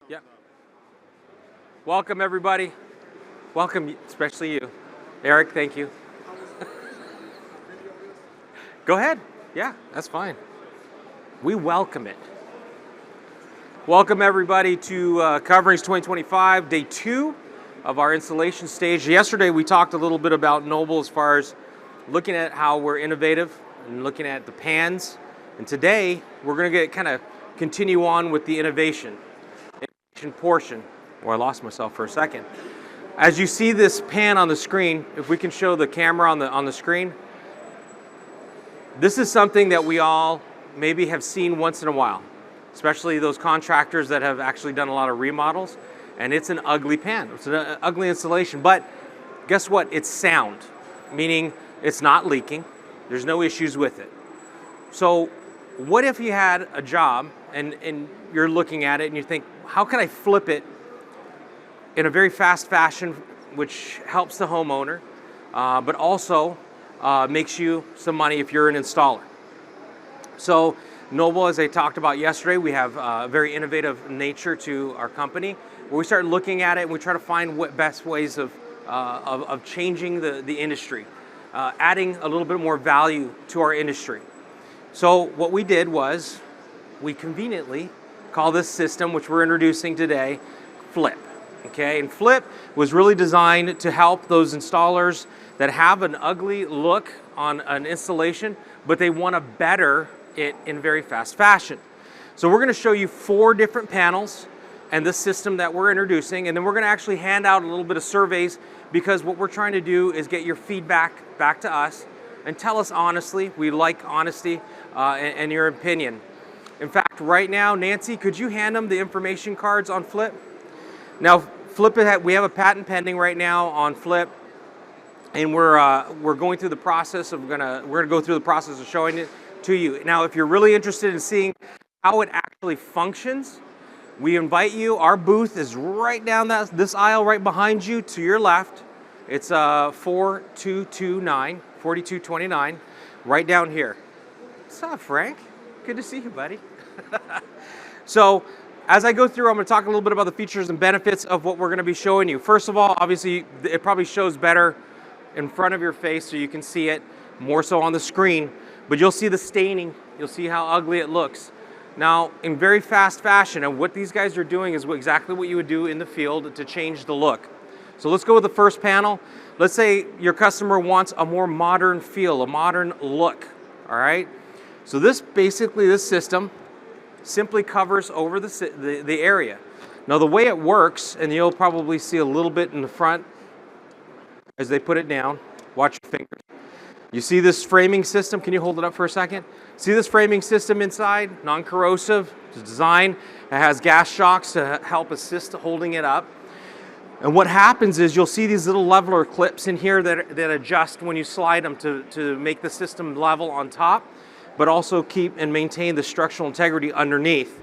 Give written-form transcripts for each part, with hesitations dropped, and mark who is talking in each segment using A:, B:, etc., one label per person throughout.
A: Yeah. Welcome, everybody. Welcome, especially you. Eric, thank you. Go ahead. Yeah, that's fine. We welcome it. Welcome, everybody, to Coverings 2025, day 2 of our installation stage. Yesterday, we talked a little bit about Noble as far as looking at how we're innovative and looking at the pans. And today, we're going to kind of continue on with the innovation portion. Well, I lost myself for a second. As you see this pan on the screen, if we can show the camera on the screen, this is something that we all maybe have seen once in a while, especially those contractors that have actually done a lot of remodels, and it's an ugly pan. It's an ugly installation, but guess what? It's sound, meaning it's not leaking. There's no issues with it. So what if you had a job and you're looking at it and you think, how can I flip it in a very fast fashion, which helps the homeowner, but also makes you some money if you're an installer. So Noble, as I talked about yesterday, we have a very innovative nature to our company, where we start looking at it and we try to find what best ways of changing the industry, adding a little bit more value to our industry. So what we did was we conveniently call this system, which we're introducing today, Flip. Okay, and Flip was really designed to help those installers that have an ugly look on an installation, but they want to better it in very fast fashion. So we're going to show you 4 different panels and the system that we're introducing, and then we're going to actually hand out a little bit of surveys, because what we're trying to do is get your feedback back to us and tell us honestly. We like honesty and your opinion. In fact, right now, Nancy, could you hand them the information cards on Flip? Now, Flip, we have a patent pending right now on Flip, and we're going through the process of we're gonna go through the process of showing it to you. Now, if you're really interested in seeing how it actually functions, we invite you. Our booth is right down this aisle right behind you to your left. It's 4229, right down here. What's up, Frank? Good to see you, buddy. So, as I go through, I'm going to talk a little bit about the features and benefits of what we're going to be showing you. First of all, obviously, it probably shows better in front of your face so you can see it more so on the screen, but you'll see the staining. You'll see how ugly it looks. Now, in very fast fashion, and what these guys are doing is exactly what you would do in the field to change the look. So let's go with the first panel. Let's say your customer wants a more modern feel, a modern look, all right? So this system simply covers over the area. Now the way it works, and you'll probably see a little bit in the front as they put it down. Watch your fingers. You see this framing system? Can you hold it up for a second? See this framing system inside? Non-corrosive. It's designed. It has gas shocks to help assist holding it up. And what happens is you'll see these little leveler clips in here that adjust when you slide them to make the system level on top, but also keep and maintain the structural integrity underneath.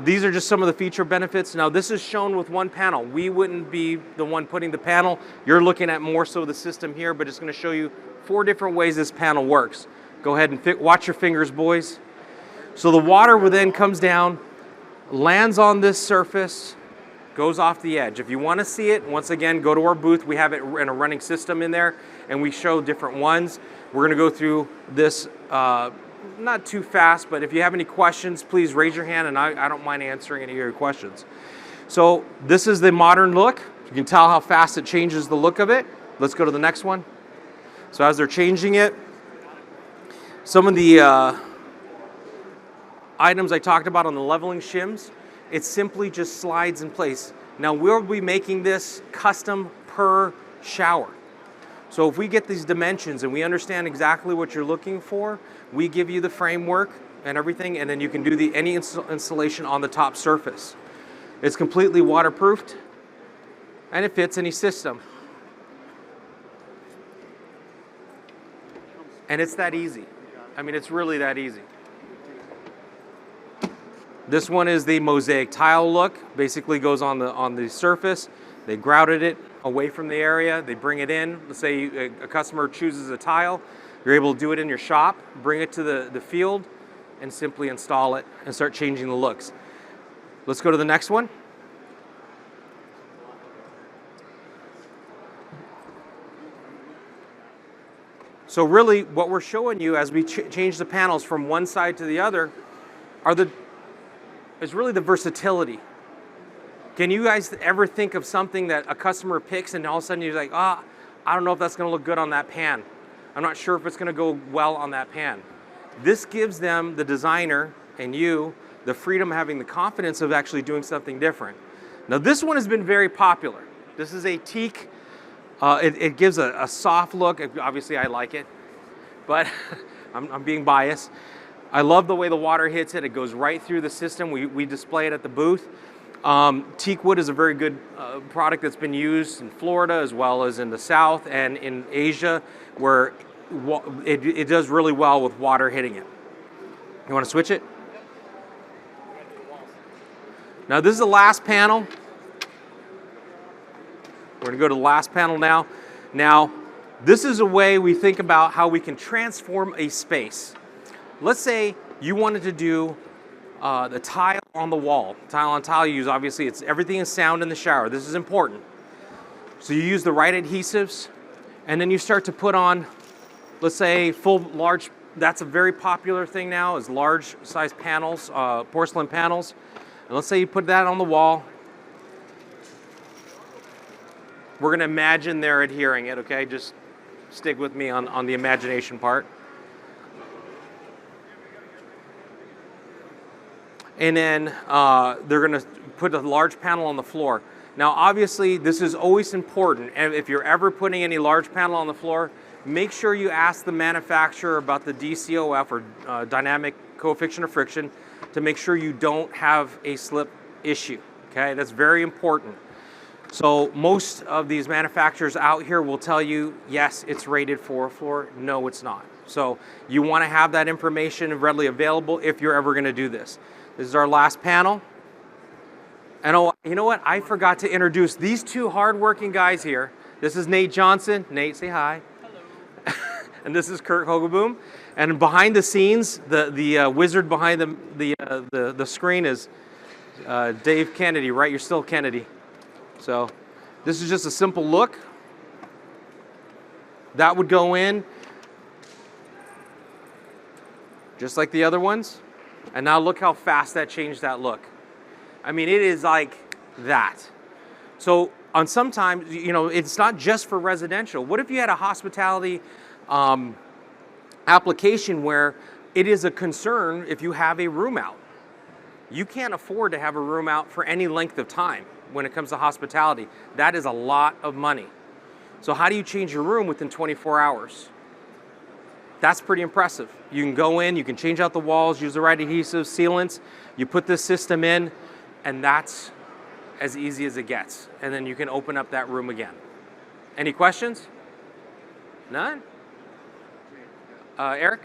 A: These are just some of the feature benefits. Now, this is shown with one panel. We wouldn't be the one putting the panel. You're looking at more so the system here, but it's going to show you 4 different ways this panel works. Go ahead and watch your fingers, boys. So the water then comes down, lands on this surface, goes off the edge. If you want to see it, once again, go to our booth. We have it in a running system in there, and we show different ones. We're going to go through this not too fast, but if you have any questions, please raise your hand, and I don't mind answering any of your questions. So this is the modern look. You can tell how fast it changes the look of it. Let's go to the next one. So as they're changing it, some of the items I talked about on the leveling shims, it simply just slides in place. Now we'll be making this custom per shower. So if we get these dimensions and we understand exactly what you're looking for, we give you the framework and everything, and then you can do any installation on the top surface. It's completely waterproofed, and it fits any system. And it's that easy. I mean, it's really that easy. This one is the mosaic tile look. Basically goes on the surface. They grouted it away from the area. They bring it in. Let's say a customer chooses a tile. You're able to do it in your shop, bring it to the field, and simply install it and start changing the looks. Let's go to the next one. So really what we're showing you as we change the panels from one side to the other is really the versatility. Can you guys ever think of something that a customer picks and all of a sudden you're like, I don't know if that's going to look good on that pan. I'm not sure if it's going to go well on that pan. This gives them, the designer and you, the freedom of having the confidence of actually doing something different. Now this one has been very popular. This is a teak. It gives a soft look. Obviously I like it, but I'm being biased. I love the way the water hits it. It goes right through the system. We display it at the booth. Teak wood is a very good product that's been used in Florida as well as in the South and in Asia, where it does really well with water hitting it. You want to switch it? Now this is the last panel. We're going to go to the last panel now. Now, this is a way we think about how we can transform a space. Let's say you wanted to do the tile on the wall. Tile on tile, you use, obviously, everything is sound in the shower. This is important. So you use the right adhesives, and then you start to put on, let's say, large, that's a very popular thing now, is large size panels, porcelain panels. And let's say you put that on the wall. We're going to imagine they're adhering it, okay? Just stick with me on the imagination part. And then they're going to put a large panel on the floor. Now, obviously, this is always important. And if you're ever putting any large panel on the floor, make sure you ask the manufacturer about the DCOF, or dynamic coefficient of friction, to make sure you don't have a slip issue, okay? That's very important. So most of these manufacturers out here will tell you, yes, it's rated for a floor. No, it's not. So you want to have that information readily available if you're ever going to do this. This is our last panel. And oh, you know what? I forgot to introduce these two hardworking guys here. This is Nate Johnson. Nate, say hi. Hello. And this is Kurt Hogeboom. And behind the scenes, the wizard behind the screen is Dave Kennedy, right? You're still Kennedy. So this is just a simple look. That would go in just like the other ones. And now look how fast that changed that look. I mean, it is like that. So on sometimes, you know, it's not just for residential. What if you had a hospitality application where it is a concern if you have a room out? You can't afford to have a room out for any length of time when it comes to hospitality. That is a lot of money. So how do you change your room within 24 hours? That's pretty impressive. You can go in, you can change out the walls, use the right adhesives, sealants, you put this system in, and that's as easy as it gets. And then you can open up that room again. Any questions? None? Eric?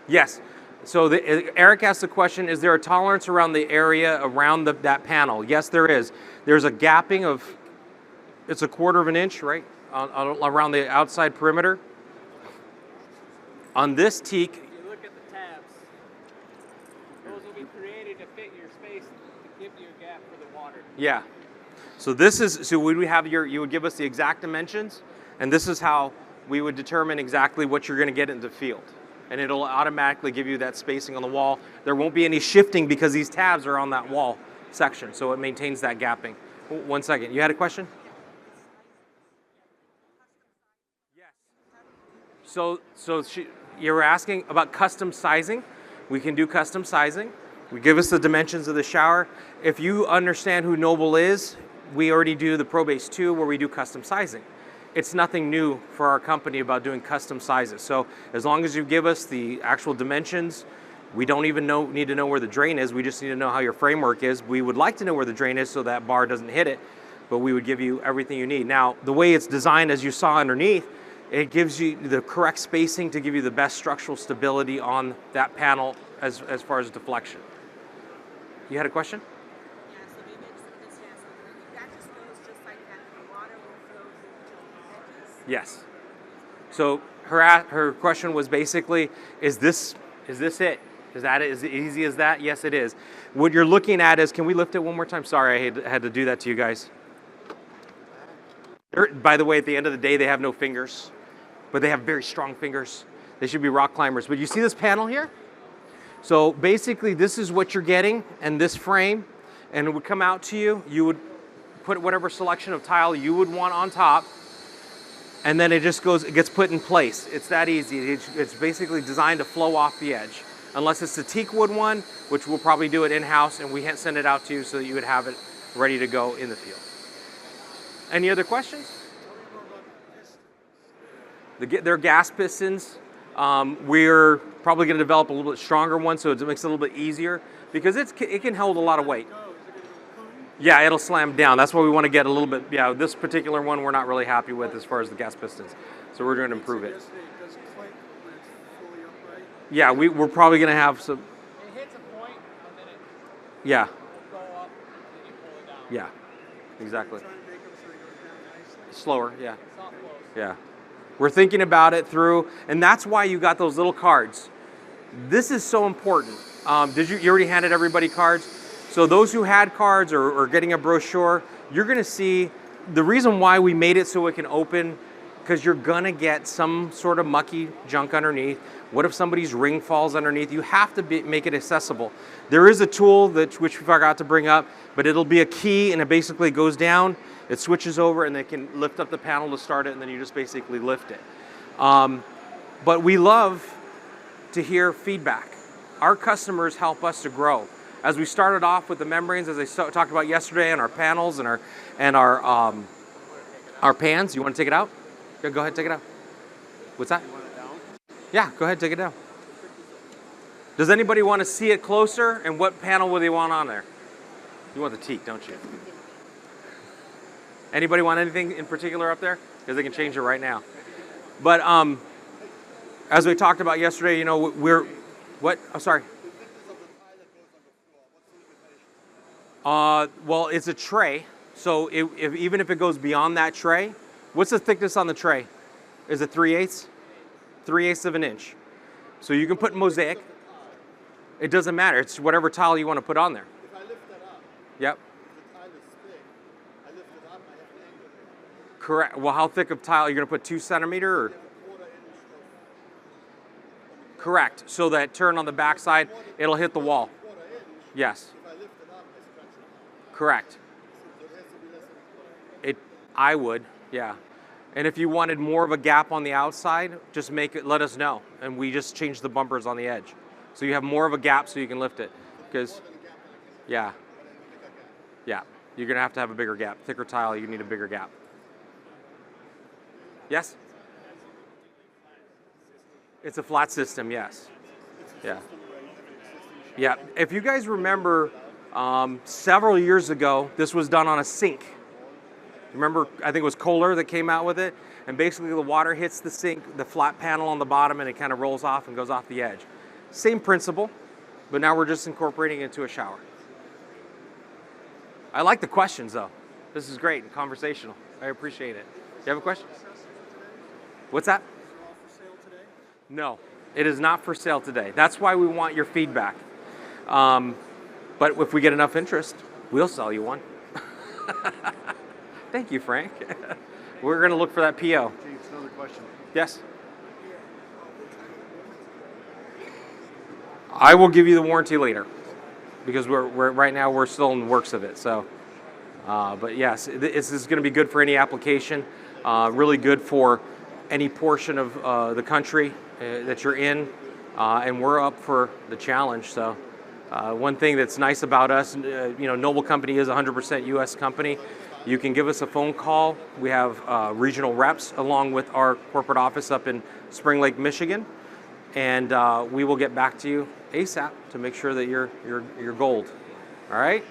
A: Yes. So Eric asked the question, is there a tolerance around the area around that panel? Yes, there is. There's a gapping of, it's 1/4 of an inch, right? Around the outside perimeter. On this teak.
B: If you look at the tabs, those will be created to fit your space to give you a gap for the water.
A: Yeah. So this is, so would we have you would give us the exact dimensions, and this is how we would determine exactly what you're going to get into the field. And it'll automatically give you that spacing on the wall. There won't be any shifting because these tabs are on that wall section, so it maintains that gapping. 1 second, you had a question? Yes. So you were asking about custom sizing. We can do custom sizing. We give us the dimensions of the shower. If you understand who Noble is, we already do the ProBase 2 where we do custom sizing. It's nothing new for our company about doing custom sizes. So as long as you give us the actual dimensions, we don't even need to know where the drain is. We just need to know how your framework is. We would like to know where the drain is so that bar doesn't hit it, but we would give you everything you need. Now, the way it's designed, as you saw underneath, it gives you the correct spacing to give you the best structural stability on that panel as far as deflection. You had a question? Yes. So her question was basically, is this it? Is that as easy as that? Yes, it is. what you're looking at is, can we lift it one more time? Sorry, I had to do that to you guys. By the way, at the end of the day, they have no fingers, but they have very strong fingers. They should be rock climbers. But you see this panel here? So basically, this is what you're getting, and this frame, and it would come out to you. You would put whatever selection of tile you would want on top, and then it gets put in place. It's that easy. It's basically designed to flow off the edge. Unless it's the teak wood one, which we'll probably do it in-house, and we send it out to you so that you would have it ready to go in the field. Any other questions? They're gas pistons. We're probably going to develop a little bit stronger one, so it makes it a little bit easier because it can hold a lot of weight. Yeah, it'll slam down. That's why we want to get a little bit. Yeah, this particular one we're not really happy with as far as the gas pistons, so we're going to improve it. Yeah, we're probably going to have some.
B: It hits a point, and then it
A: Yeah.
B: will go up, and then you pull it down.
A: Yeah, exactly. Slower, yeah.
B: It's not close.
A: Yeah. We're thinking about it through, and that's why you got those little cards. This is so important. You already handed everybody cards? So those who had cards or getting a brochure, you're gonna see the reason why we made it so it can open, because you're gonna get some sort of mucky junk underneath. What if somebody's ring falls underneath? You have to make it accessible. There is a tool which we forgot to bring up, but it'll be a key, and it basically goes down, it switches over, and they can lift up the panel to start it, and then you just basically lift it. But we love to hear feedback. Our customers help us to grow. As we started off with the membranes, as I talked about yesterday, and our panels and our pans. You want to take it out? Go ahead, take it out. What's that?
B: You want it down?
A: Yeah, go ahead, take it down. Does anybody want to see it closer? And what panel would they want on there? You want the teak, don't you? Anybody want anything in particular up there? Because they can change it right now. But as we talked about yesterday, what? Oh, sorry. Well, it's a tray. So even if it goes beyond that tray, what's the thickness on the tray? Is it 3/8? 3/8 of an inch. So you can put mosaic. It doesn't matter. It's whatever tile you want to put on there.
C: If I lift that up,
A: Yep.
C: the tile is thick. I lift it up, I have an angle there.
A: Correct. Well, how thick of tile? You're going to put 2 centimeter or?
C: I have a 1/4 inch of
A: Correct. So that turn on the back side, it'll hit the wall.
C: 1/4 inch.
A: Yes.
C: If I lift it up, I stretch it out.
A: Correct.
C: So it has to be less than a 1/4 inch.
A: I would, yeah. And if you wanted more of a gap on the outside, just let us know, and we just change the bumpers on the edge, so you have more of a gap so you can lift it. Because, yeah, you're gonna have to have a bigger gap. Thicker tile, you need a bigger gap. Yes. It's a flat system, yes. Yeah. Yeah. If you guys remember, several years ago, this was done on a sink. Remember, I think it was Kohler that came out with it, and basically the water hits the sink, the flat panel on the bottom, and it kind of rolls off and goes off the edge. Same principle, but now we're just incorporating it into a shower. I like the questions though. This is great and conversational. I appreciate it. You have a question? What's that? No, it is not for sale today. That's why we want your feedback. But if we get enough interest, we'll sell you one. Thank you, Frank. We're going to look for that PO.
C: James, another question.
A: Yes? I will give you the warranty later because right now we're still in the works of it. So, but yes, this is going to be good for any application. Really good for any portion of the country that you're in, and we're up for the challenge. So, one thing that's nice about us, Noble Company is a 100% U.S. company. You can give us a phone call. We have regional reps along with our corporate office up in Spring Lake, Michigan, and we will get back to you ASAP to make sure that you're gold. All right.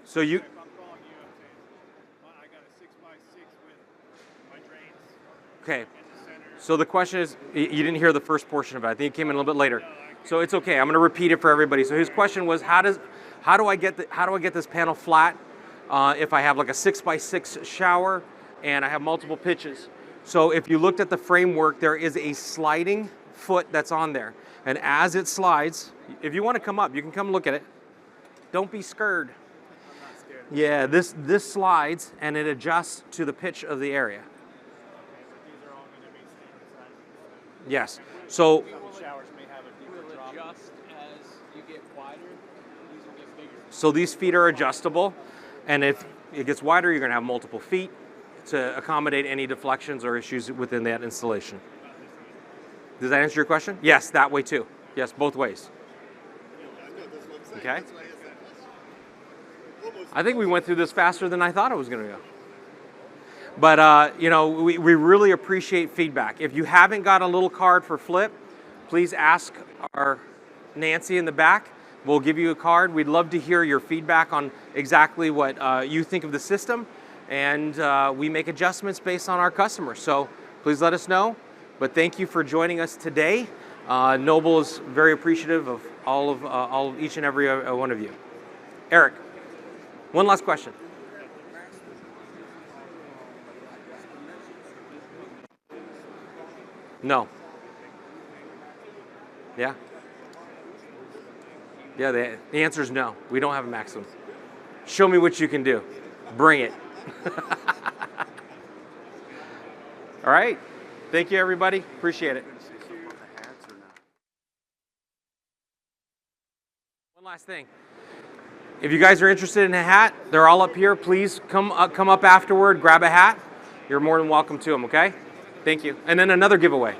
A: So you. Okay. So the question is, you didn't hear the first portion of it. I think it came in a little bit later. So it's okay. I'm going to repeat it for everybody. So his question was, how do I get this panel flat if I have like a 6x6 shower and I have multiple pitches? So if you looked at the framework, there is a sliding foot that's on there. And as it slides, if you want to come up, you can come look at it. Don't be scared.
B: I'm not scared.
A: Yeah, this slides and it adjusts to the pitch of the area.
B: Okay, but these are all going to be standard sizes.
A: Yes. So
B: Some showers may have a deeper drop. Adjust as you get wider. These will get bigger.
A: So these feet are adjustable, and if it gets wider, you're going to have multiple feet to accommodate any deflections or issues within that installation. Does that answer your question? Yes, that way too. Yes, both ways. Okay. I think we went through this faster than I thought it was going to go. But, we really appreciate feedback. If you haven't got a little card for Flip, please ask our Nancy in the back. We'll give you a card. We'd love to hear your feedback on exactly what you think of the system, and we make adjustments based on our customers. So please let us know. But thank you for joining us today. Noble is very appreciative of all of each and every one of you. Eric, one last question. No. Yeah. Yeah, the answer is no. We don't have a maximum. Show me what you can do. Bring it. All right. Thank you, everybody. Appreciate it. One last thing. If you guys are interested in a hat, they're all up here. Please come up afterward, grab a hat. You're more than welcome to them, okay? Thank you. And then another giveaway.